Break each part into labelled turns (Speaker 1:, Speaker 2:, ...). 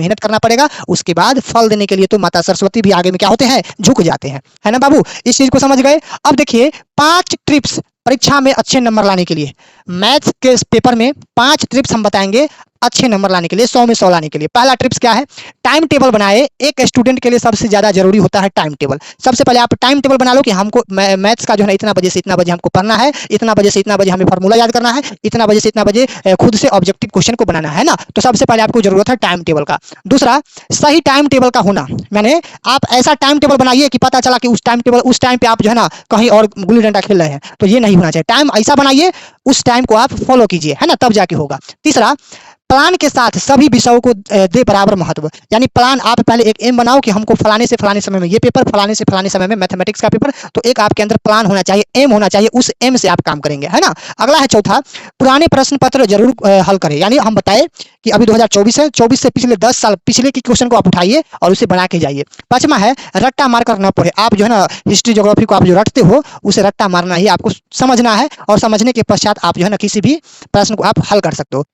Speaker 1: मेहनत करना पड़ेगा, उसके बाद फल देने के लिए तो माता सरस्वती भी आगे में क्या होते हैं, झुक जाते हैं, है ना बाबू। इस चीज को समझ गए। अब देखिए 5 ट्रिप्स परीक्षा में अच्छे नंबर लाने के लिए, मैथ्स के पेपर में 5 ट्रिप्स हम बताएंगे अच्छे नंबर लाने के लिए, 100 में 100 लाने के लिए। पहला ट्रिप्स क्या है, टाइम टेबल बनाए। एक स्टूडेंट के लिए सबसे ज्यादा जरूरी होता है टाइम टेबल। सबसे पहले आप टाइम टेबल बना लो कि हमको मैथ्स का जो है ना इतना बजे से इतना बजे हमको पढ़ना है, इतना बजे से इतना बजे हमें फार्मूला याद करना है, इतना बजे से इतना बजे खुद से ऑब्जेक्टिव क्वेश्चन को बनाना है ना। तो सबसे पहले आपको जरूरत है टाइम टेबल का। दूसरा, सही टाइम टेबल का होना, मैंने आप ऐसा टाइम टेबल बनाइए कि पता चला कि उस टाइम पे आप जो है ना कहीं और गुल्ली डंडा खेल रहे हैं, तो ये नहीं होना चाहिए। टाइम ऐसा बनाइए, उस टाइम को आप फॉलो कीजिए, है ना, तब जाके होगा। तीसरा, प्लान के साथ सभी विषयों को दे बराबर महत्व। यानी प्लान, आप पहले एक एम बनाओ कि हमको फलाने से फलाने समय में ये पेपर, फलाने से फलाने समय में मैथमेटिक्स का पेपर, तो एक आपके अंदर प्लान होना चाहिए, एम होना चाहिए, उस एम से आप काम करेंगे, है ना। अगला है चौथा, पुराने प्रश्न पत्र जरूर हल करें। यानी हम बताए कि अभी 2024 है, 24 से पिछले 10 साल पिछले के क्वेश्चन को आप उठाइए और उसे बना के जाइए। पांचवा है, रट्टा मारकर न पढ़े। आप जो है ना हिस्ट्री ज्योग्राफी को आप जो रटते हो, उसे रट्टा मारना ही आपको समझना है, और समझने के पश्चात आप जो है ना किसी भी प्रश्न को आप हल कर सकते हो।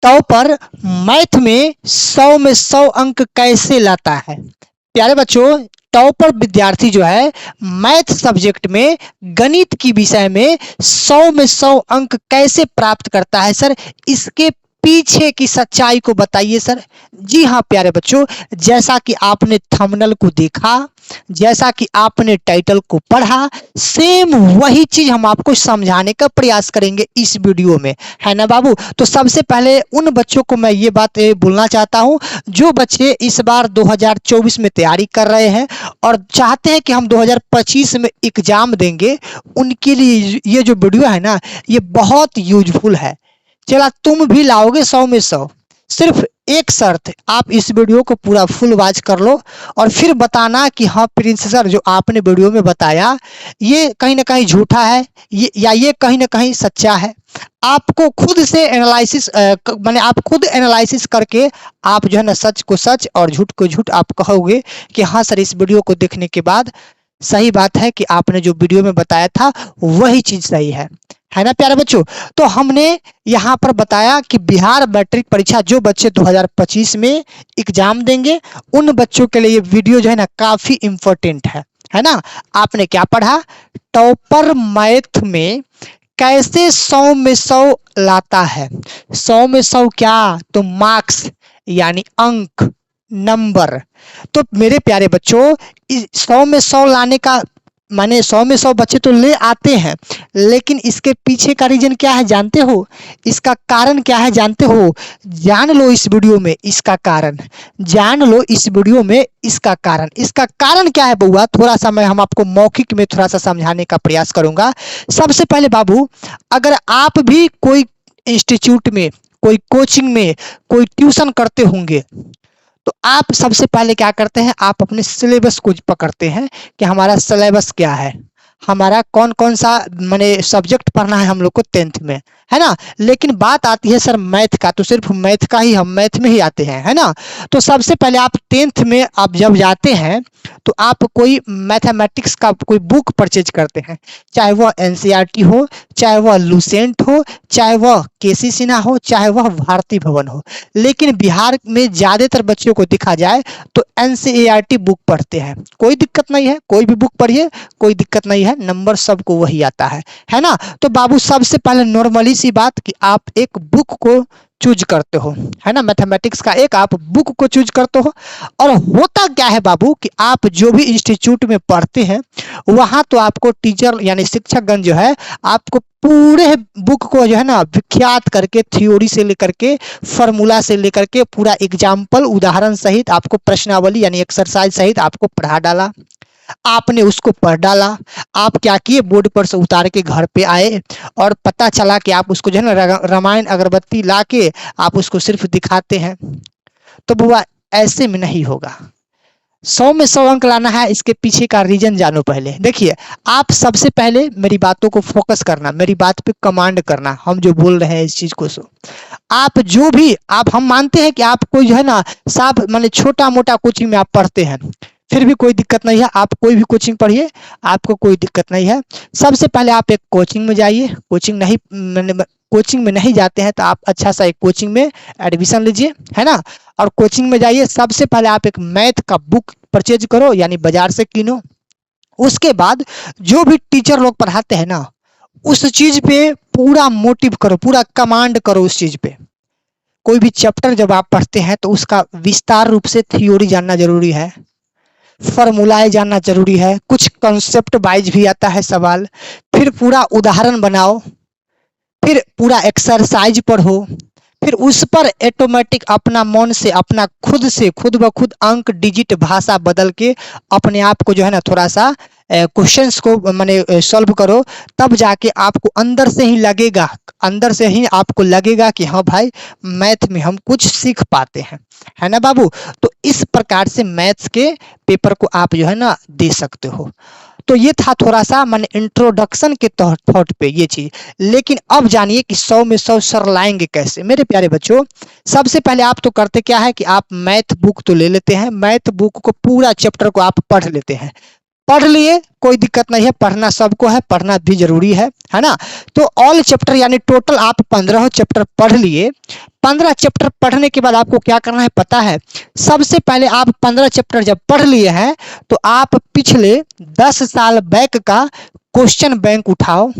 Speaker 1: टॉपर मैथ में 100 में 100 अंक कैसे लाता है? प्यारे बच्चों, टॉपर विद्यार्थी जो है मैथ सब्जेक्ट में, गणित की विषय में 100 में 100 अंक कैसे प्राप्त करता है सर? इसके पीछे की सच्चाई को बताइए सर। जी हाँ प्यारे बच्चों, जैसा कि आपने थंबनेल को देखा, जैसा कि आपने टाइटल को पढ़ा, सेम वही चीज हम आपको समझाने का प्रयास करेंगे इस वीडियो में, है ना बाबू। तो सबसे पहले उन बच्चों को मैं ये बात बोलना चाहता हूं, जो बच्चे इस बार 2024 में तैयारी कर रहे हैं और चाहते हैं कि हम 2025 में एग्जाम देंगे, उनके लिए ये जो वीडियो है ना, ये बहुत यूजफुल है। चला तुम भी लाओगे 100 में 100, सिर्फ एक शर्त, आप इस वीडियो को पूरा फुल वॉच कर लो और फिर बताना कि हाँ प्रिंस सर जो आपने वीडियो में बताया ये कहीं ना कहीं झूठा है, ये कहीं ना कहीं सच्चा है। आपको खुद से एनालिसिस माने आप खुद एनालिसिस करके आप जो है ना सच को सच और झूठ को झूठ आप कहोगे कि हाँ सर इस वीडियो को देखने के बाद सही बात है कि आपने जो वीडियो में बताया था वही चीज सही है ना प्यारे बच्चों। तो हमने यहाँ पर बताया कि बिहार मैट्रिक परीक्षा जो बच्चे 2025 में एग्जाम देंगे, उन बच्चों के लिए ये वीडियो जो है ना काफी इंपॉर्टेंट है ना। आपने क्या पढ़ा, टॉपर मैथ में कैसे 100 में 100 लाता है। 100 में 100 क्या, तो मार्क्स यानी अंक, नंबर। तो मेरे प्यारे बच्चों 100 में 100 लाने का माने 100 में 100 बच्चे तो ले आते हैं, लेकिन इसके पीछे का रीजन क्या है जानते हो? इसका कारण क्या है जानते हो? जान लो इस वीडियो में इसका कारण, जान लो इस वीडियो में इसका कारण। इसका कारण क्या है बउआ, थोड़ा सा मैं हम आपको मौखिक में थोड़ा सा समझाने का प्रयास करूंगा। सबसे पहले बाबू, अगर आप भी कोई इंस्टीट्यूट में, कोई कोचिंग में, कोई ट्यूशन करते होंगे, तो आप सबसे पहले क्या करते हैं, आप अपने सिलेबस को पकड़ते हैं कि हमारा सिलेबस क्या है, हमारा कौन कौन सा माने सब्जेक्ट पढ़ना है हम लोग को 10th में, है ना। लेकिन बात आती है सर मैथ का, तो सिर्फ मैथ का ही हम मैथ में ही आते हैं, है ना। तो सबसे पहले आप 10th में आप जब जाते हैं तो आप कोई मैथमेटिक्स का कोई बुक परचेज करते हैं, चाहे वह एनसीईआरटी हो, चाहे वह लुसेंट हो, चाहे वह केसी सिन्हा हो, चाहे वह भारती भवन हो। लेकिन बिहार में ज्यादातर बच्चों को देखा जाए तो एनसीईआरटी बुक पढ़ते हैं। कोई दिक्कत नहीं है, कोई भी बुक पढ़िए, कोई दिक्कत नहीं है, नंबर सबको वही आता है ना। तो बाबू सबसे पहले नॉर्मली सी बात कि आप एक बुक को चूज करते हो, है ना, मैथमेटिक्स का एक आप बुक को चूज करते हो। और होता क्या है बाबू कि आप जो भी इंस्टीट्यूट में पढ़ते हैं वहां तो आपको टीचर यानी शिक्षकगण जो है आपको पूरे बुक को जो है ना विख्यात करके, थ्योरी से लेकर के, फॉर्मूला से लेकर के, पूरा एग्जाम्पल उदाहरण सहित आपको प्रश्नावली यानी एक्सरसाइज सहित आपको पढ़ा डाला। आपने उसको पढ़ डाला, आप क्या किए, बोर्ड पर से उतार के घर पे आए और पता चला कि आप उसको जो है ना रामायण अगरबत्ती ला के आप उसको सिर्फ दिखाते हैं। तो बुआ ऐसे में नहीं होगा। 100 में 100 अंक लाना है, इसके पीछे का रीजन जानो। पहले देखिए, आप सबसे पहले मेरी बातों को फोकस करना, मेरी बात पे कमांड करना, हम जो बोल रहे हैं इस चीज को आप जो भी आप हम मानते हैं कि आप कोई जो है ना साफ माने छोटा मोटा कोचिंग में आप पढ़ते हैं, फिर भी कोई दिक्कत नहीं है, आप कोई भी कोचिंग पढ़िए, आपको कोई दिक्कत नहीं है। सबसे पहले आप एक कोचिंग में जाइए, कोचिंग नहीं कोचिंग में नहीं जाते हैं तो आप अच्छा सा एक कोचिंग में एडमिशन लीजिए, है ना। और कोचिंग में जाइए, सबसे पहले आप एक मैथ का बुक परचेज करो, यानी बाजार से कीनो। उसके बाद जो भी टीचर लोग पढ़ाते हैं ना, उस चीज पे पूरा मोटिव करो, पूरा कमांड करो उस चीज पे। कोई भी चैप्टर जब आप पढ़ते हैं तो उसका विस्तार रूप से थ्योरी जानना जरूरी है, फॉर्मूलाए जानना जरूरी है, कुछ कॉन्सेप्ट वाइज भी आता है सवाल, फिर पूरा उदाहरण बनाओ, फिर पूरा एक्सरसाइज पढ़ो, फिर उस पर ऑटोमेटिक अपना मन से, अपना खुद से, खुद ब खुद अंक डिजिट भाषा बदल के अपने आप को जो है ना थोड़ा सा क्वेश्चंस को माने सॉल्व करो। तब जाके आपको अंदर से ही लगेगा, अंदर से ही आपको लगेगा कि हाँ भाई मैथ में हम कुछ सीख पाते हैं, है ना बाबू। तो इस प्रकार से मैथ्स के पेपर को आप जो है ना दे सकते हो। तो ये था थोड़ा सा माने इंट्रोडक्शन के थॉट पे ये चीज। लेकिन अब जानिए कि 100 में 100 सर लाएंगे कैसे मेरे प्यारे बच्चों। सबसे पहले आप तो करते क्या है कि आप मैथ बुक तो ले लेते हैं, मैथ बुक को पूरा चैप्टर को आप पढ़ लेते हैं। पढ़ लिए, कोई दिक्कत नहीं है, पढ़ना सबको है, पढ़ना भी जरूरी है ना। तो ऑल चैप्टर यानी टोटल आप 15 चैप्टर पढ़ लिए। 15 चैप्टर पढ़ने के बाद आपको क्या करना है पता है। सबसे पहले आप 15 चैप्टर जब पढ़ लिए हैं तो आप पिछले 10 साल बैक का क्वेश्चन बैंक उठाओ,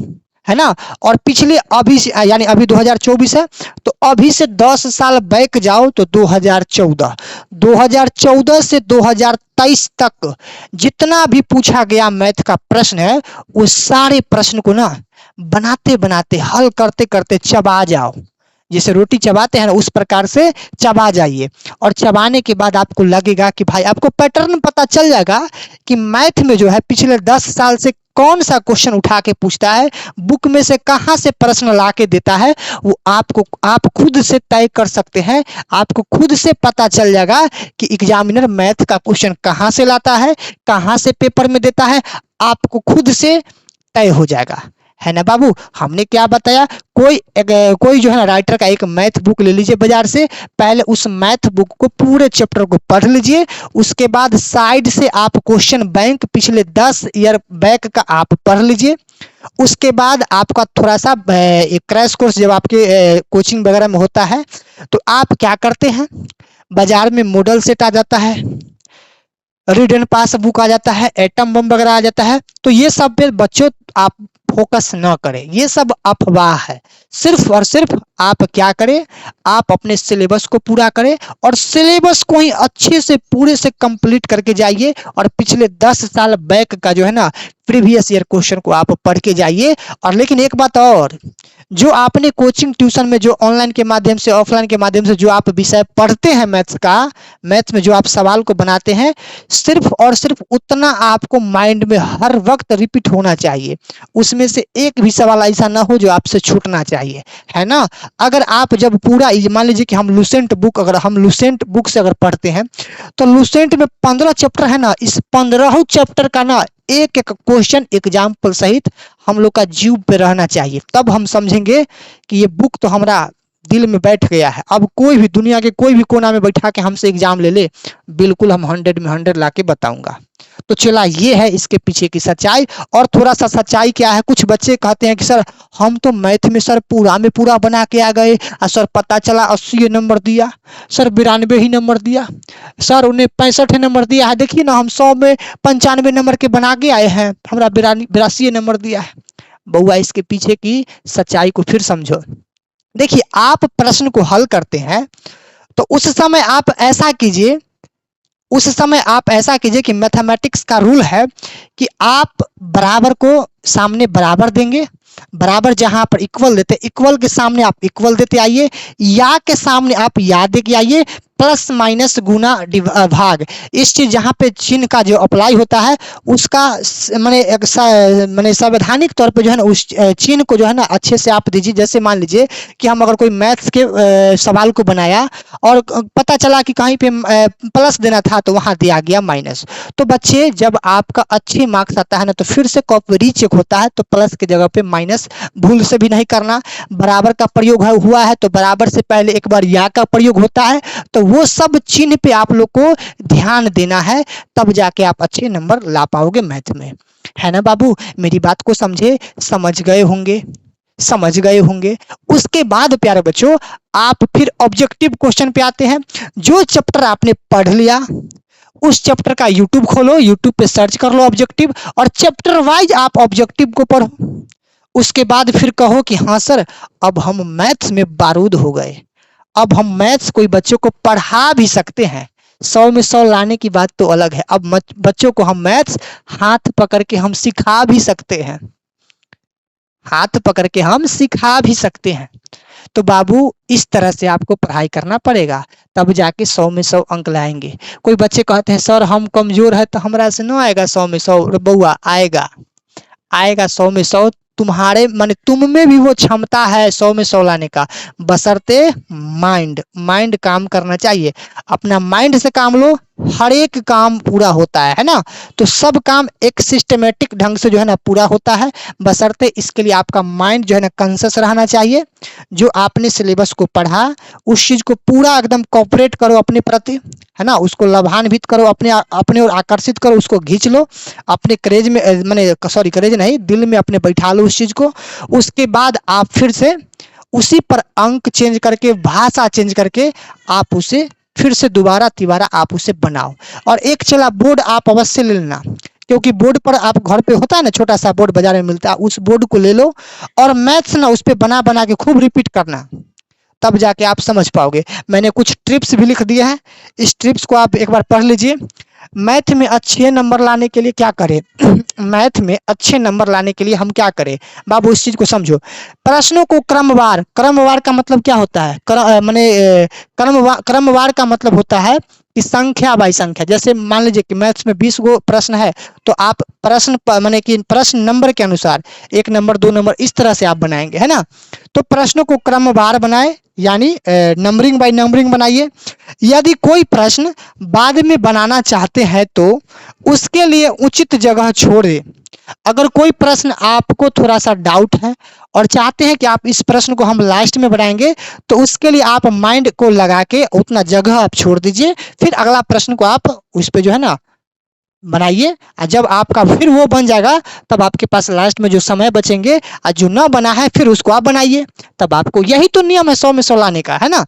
Speaker 1: है ना। और पिछले अभी से यानी अभी 2024 है तो अभी से 10 साल बैक जाओ तो 2014 से 2023 तक जितना भी पूछा गया मैथ का प्रश्न है, उस सारे प्रश्न को ना बनाते बनाते, हल करते करते चबा जाओ। जैसे रोटी चबाते हैं ना, उस प्रकार से चबा जाइए। और चबाने के बाद आपको लगेगा कि भाई आपको पैटर्न पता चल जाएगा कि मैथ में जो है पिछले 10 साल से कौन सा क्वेश्चन उठा के पूछता है, बुक में से कहां से प्रश्न ला के देता है, वो आप खुद से तय कर सकते हैं। आपको खुद से पता चल जाएगा कि एग्जामिनर मैथ का क्वेश्चन कहां से लाता है, कहां से पेपर में देता है, आपको खुद से तय हो जाएगा, है ना बाबू। हमने क्या बताया, कोई जो है ना राइटर का एक मैथ बुक ले लीजिए बाजार से। पहले उस मैथ बुक को पूरे चैप्टर को पढ़ लीजिए। उसके बाद साइड से आप क्वेश्चन बैंक पिछले 10 ईयर बैक का आप पढ़ लीजिए। उसके बाद आपका थोड़ा सा एक क्रैश कोर्स जब आपके कोचिंग वगैरह में होता है तो आप क्या करते हैं, बाजार में मॉडल सेट आ जाता है, रीड एंड पास बुक आ जाता है, एटम बम वगैरह आ जाता है। तो ये सब पे बच्चों आप फोकस न करें, ये सब अफवाह है। सिर्फ और सिर्फ आप क्या करें, आप अपने सिलेबस को पूरा करें और सिलेबस को ही अच्छे से पूरे से कंप्लीट करके जाइए। और पिछले 10 साल बैक का जो है ना प्रीवियस ईयर क्वेश्चन को आप पढ़ के जाइए। और लेकिन एक बात और, जो आपने कोचिंग ट्यूशन में, जो ऑनलाइन के माध्यम से, ऑफलाइन के माध्यम से जो आप विषय पढ़ते हैं मैथ्स का, मैथ्स में जो आप सवाल को बनाते हैं, सिर्फ और सिर्फ उतना आपको माइंड में हर वक्त रिपीट होना चाहिए। उसमें से एक भी सवाल ऐसा ना हो जो आपसे छूटना चाहिए, है ना। अगर आप जब पूरा, मान लीजिए कि हम लुसेंट बुक से अगर पढ़ते हैं तो लुसेंट में 15 चैप्टर है ना, इस 15 चैप्टर का ना एक एक क्वेश्चन एग्जाम्पल सहित हम लोग का जीव पे रहना चाहिए। तब हम समझेंगे कि ये बुक तो हमारा दिल में बैठ गया है। अब कोई भी दुनिया के कोई भी कोना में बैठा के हमसे एग्जाम ले, बिल्कुल हम 100 में 100 ला के बताऊंगा। तो चला, ये है इसके पीछे की सच्चाई। और थोड़ा सा सच्चाई क्या है, कुछ बच्चे कहते हैं कि सर हम तो मैथ में सर पूरा में पूरा बना के आ गए, और सर पता चला 80 नंबर दिया, सर 92 ही नंबर दिया, सर उन्हें 65 नंबर दिया है। देखिए ना, हम 100 में 95 नंबर के बना के आए हैं, हमारा 82 नंबर दिया है। बउआ, इसके पीछे की सच्चाई को फिर समझो। देखिए, आप प्रश्न को हल करते हैं तो उस समय आप ऐसा कीजिए कि मैथमेटिक्स का रूल है कि आप बराबर को सामने बराबर देंगे, बराबर जहां पर इक्वल देते, इक्वल के सामने आप इक्वल देते आइए, या के सामने आप या दे के आइए, प्लस माइनस गुना भाग। इस चीज जहां पे चिन्ह का जो अप्लाई होता है उसका माने संवैधानिक तौर पे जो है ना उस चिन्ह को जो है ना अच्छे से आप दीजिए। जैसे मान लीजिए कि हम अगर कोई मैथ्स के सवाल को बनाया और पता चला कि कहीं पे प्लस देना था तो वहां दिया गया माइनस। तो बच्चे, जब आपका अच्छे मार्क्स आता है ना तो फिर से कॉपी रीचेक होता है, तो प्लस की जगह पे माइनस भूल से भी नहीं करना। बराबर का प्रयोग हुआ है तो बराबर से पहले एक बार या का प्रयोग होता है, तो वो सब चिन्ह पे आप लोग को ध्यान देना है, तब जाके आप अच्छे नंबर ला पाओगे मैथ में, है ना बाबू। मेरी बात को समझ गए होंगे। समझ गए होंगे। उसके बाद प्यारे बच्चों आप फिर ऑब्जेक्टिव क्वेश्चन पे आते हैं। जो चैप्टर आपने पढ़ लिया उस चैप्टर का यूट्यूब खोलो, यूट्यूब पे सर्च कर लो ऑब्जेक्टिव, और चैप्टर वाइज आप ऑब्जेक्टिव को पढ़ो। उसके बाद फिर कहो कि हाँ सर अब हम मैथ्स में बारूद हो गए, अब हम मैथ्स कोई बच्चों को पढ़ा भी सकते हैं। 100 में 100 लाने की बात तो अलग है, अब बच्चों को हम मैथ्स हाथ पकड़ के हम सिखा भी सकते हैं, हाथ पकड़ के हम सिखा भी सकते हैं। तो बाबू इस तरह से आपको पढ़ाई करना पड़ेगा, तब जाके 100 में 100 अंक लाएंगे। कोई बच्चे कहते हैं सर हम कमजोर है तो हमरा से ना आएगा 100 में 100। बउआ आएगा, आएगा 100 में 100। तुम्हारे माने तुम में भी वो क्षमता है 100 में 100 लाने का, बशर्ते माइंड काम करना चाहिए। अपना माइंड से काम लो, हर एक काम पूरा होता है ना। तो सब काम एक सिस्टमेटिक ढंग से जो है ना पूरा होता है, बशर्ते इसके लिए आपका माइंड जो है ना कॉन्शियस रहना चाहिए। जो आपने सिलेबस को पढ़ा उस चीज को पूरा एकदम कॉपरेट करो अपने प्रति, है ना, उसको लाभान्वित करो, अपने ओर आकर्षित करो, उसको खींच लो अपने करेज में, माने सॉरी करेज नहीं, दिल में अपने बैठा लो उस चीज को। उसके बाद आप फिर से उसी पर अंक चेंज करके, भाषा चेंज करके आप उसे फिर से दोबारा तिबारा आप उसे बनाओ। और एक चला बोर्ड आप अवश्य ले लेना, क्योंकि बोर्ड पर आप घर पे होता है ना, छोटा सा बोर्ड बाजार में मिलता है, उस बोर्ड को ले लो और मैथ्स ना उस पे बना बना के खूब रिपीट करना, तब जाके आप समझ पाओगे। मैंने कुछ ट्रिप्स भी लिख दिए हैं, इस ट्रिप्स को आप एक बार पढ़ लीजिए। मैथ में अच्छे नंबर लाने के लिए क्या करें मैथ में अच्छे नंबर लाने के लिए हम क्या करें बाबू, इस चीज को समझो। प्रश्नों को क्रमवार, क्रमवार का मतलब क्या होता है, क्रमवार का मतलब होता है कि संख्या बाई संख्या। जैसे मान लीजिए कि मैथ्स में 20 गो प्रश्न है, तो आप प्रश्न माने कि प्रश्न नंबर के अनुसार 1 नंबर 2 नंबर इस तरह से आप बनाएंगे, है ना। तो प्रश्नों को क्रमवार बनाए, यानी नंबरिंग बाय नंबरिंग बनाइए। यदि कोई प्रश्न बाद में बनाना चाहते हैं तो उसके लिए उचित जगह छोड़े। अगर कोई प्रश्न आपको थोड़ा सा डाउट है और चाहते हैं कि आप इस प्रश्न को हम लास्ट में बनाएंगे, तो उसके लिए आप माइंड को लगा के उतना जगह आप छोड़ दीजिए, फिर अगला प्रश्न को आप उस पे जो है ना बनाइए। और जब आपका फिर वो बन जाएगा तब आपके पास लास्ट में जो समय बचेंगे और जो ना बना है फिर उसको आप बनाइए। तब आपको, यही तो नियम है 100 में 100 लाने का, है ना।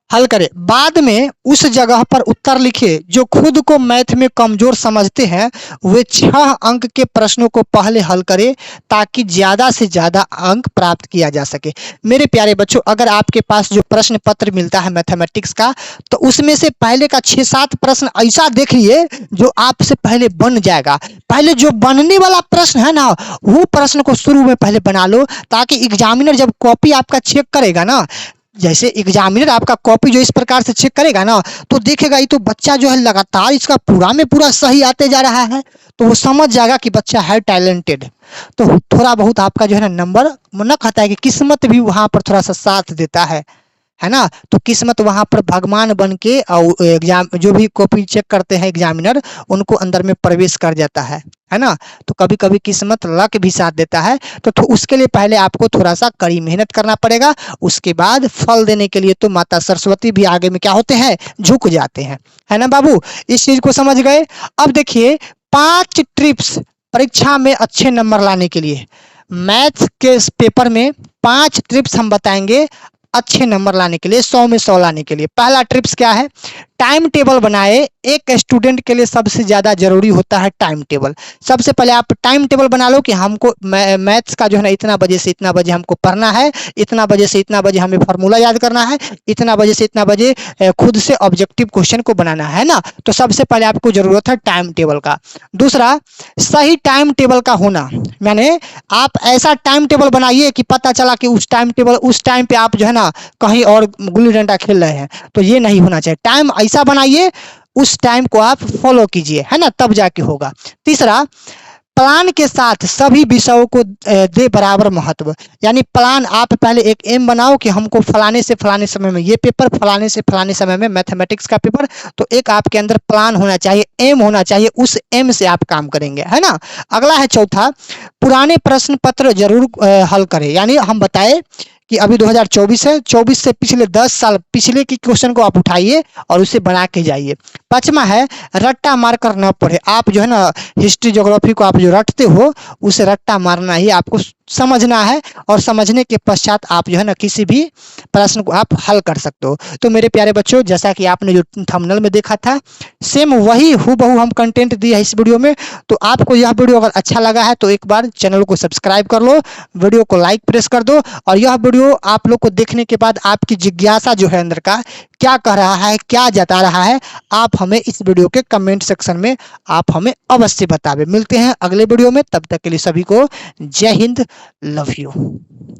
Speaker 1: हल करें, बाद में उस जगह पर उत्तर लिखे। जो खुद को मैथ में कमजोर समझते हैं वे 6 अंक के प्रश्नों को पहले हल करें, ताकि ज्यादा से ज्यादा अंक प्राप्त किया जा सके। मेरे प्यारे बच्चों, अगर आपके पास जो प्रश्न पत्र मिलता है मैथमेटिक्स का, तो उसमें से पहले का 6-7 प्रश्न ऐसा देख लिए जो आपसे पहले बन जाएगा। पहले जो बनने वाला प्रश्न है ना, वो प्रश्न को शुरू में पहले बना लो, ताकि एग्जामिनर जब कॉपी आपका चेक करेगा ना, जैसे एग्जामिनर आपका कॉपी जो इस प्रकार से चेक करेगा ना, तो देखेगा ये तो बच्चा जो है लगातार इसका पूरा में पूरा सही आते जा रहा है, तो वो समझ जाएगा कि बच्चा है टैलेंटेड। तो थोड़ा बहुत आपका जो है ना नंबर, मन कहता है कि किस्मत भी वहां पर थोड़ा सा साथ देता है ना। तो किस्मत वहां पर भगवान बन के और एग्जाम जो भी कॉपी चेक करते हैं एग्जामिनर, उनको अंदर में प्रवेश कर जाता है ना। तो कभी कभी किस्मत लक भी साथ देता है। तो उसके लिए पहले आपको थोड़ा सा कड़ी मेहनत करना पड़ेगा। उसके बाद फल देने के लिए तो माता सरस्वती भी आगे में क्या होते हैं, झुक जाते हैं, है ना बाबू। इस चीज को समझ गए। अब देखिए 5 ट्रिप्स परीक्षा में अच्छे नंबर लाने के लिए, मैथ्स के पेपर में 5 ट्रिप्स हम बताएंगे अच्छे नंबर लाने के लिए, 100 में 100 लाने के लिए। पहला ट्रिप्स क्या है, टाइम टेबल बनाए। एक स्टूडेंट के लिए सबसे ज्यादा जरूरी होता है टाइम टेबल। सबसे पहले आप टाइम टेबल बना लो कि हमको मैथ्स का जो है ना इतना बजे से इतना बजे हमको पढ़ना है, इतना बजे से इतना बजे हमें फार्मूला याद करना है, इतना बजे से इतना बजे खुद से ऑब्जेक्टिव क्वेश्चन को बनाना है ना। तो सबसे पहले आपको जरूरत है टाइम टेबल का। दूसरा, सही टाइम टेबल का होना, यानी आप ऐसा टाइम टेबल बनाइए कि पता चला कि उस टाइम पे आप जो है ना कहीं और गुल्ली डंडा खेल रहे हैं, तो ये नहीं होना चाहिए। टाइम ऐसा बनाइए, उस टाइम को आप फॉलो कीजिए, है ना, तब जाके होगा। तीसरा, प्लान के साथ सभी विषयों को दे बराबर महत्व। यानी प्लान, आप पहले एक एम बनाओ कि हमको फलाने से फलाने समय में ये पेपर, फलाने से फलाने समय में मैथमेटिक्स का पेपर। तो एक आपके अंदर प्लान होना चाहिए, एम होना चाहिए, उस एम से आप काम करेंगे, है ना। अगला है चौथा, पुराने प्रश्न पत्र जरूर हल करें। यानी हम बताए कि अभी 2024 है, 24 से पिछले 10 साल पिछले के क्वेश्चन को आप उठाइए और उसे बना के जाइए। पांचवा है रट्टा मारकर न पढ़े। आप जो है ना हिस्ट्री ज्योग्राफी को आप जो रटते हो उसे रट्टा मारना ही आपको समझना है, और समझने के पश्चात आप जो है ना किसी भी प्रश्न को आप हल कर सकते हो। तो मेरे प्यारे बच्चों, जैसा कि आपने जो थंबनेल में देखा था सेम वही हूबहू हम कंटेंट दिया है इस वीडियो में। तो आपको यह वीडियो अगर अच्छा लगा है तो एक बार चैनल को सब्सक्राइब कर लो, वीडियो को लाइक प्रेस कर दो, और यह वीडियो आप लोग को देखने के बाद आपकी जिज्ञासा जो है अंदर का क्या कह रहा है, क्या जता रहा है, आप हमें इस वीडियो के कमेंट सेक्शन में आप हमें अवश्य बतावे। मिलते हैं अगले वीडियो में, तब तक के लिए सभी को जय हिंद, लव यू।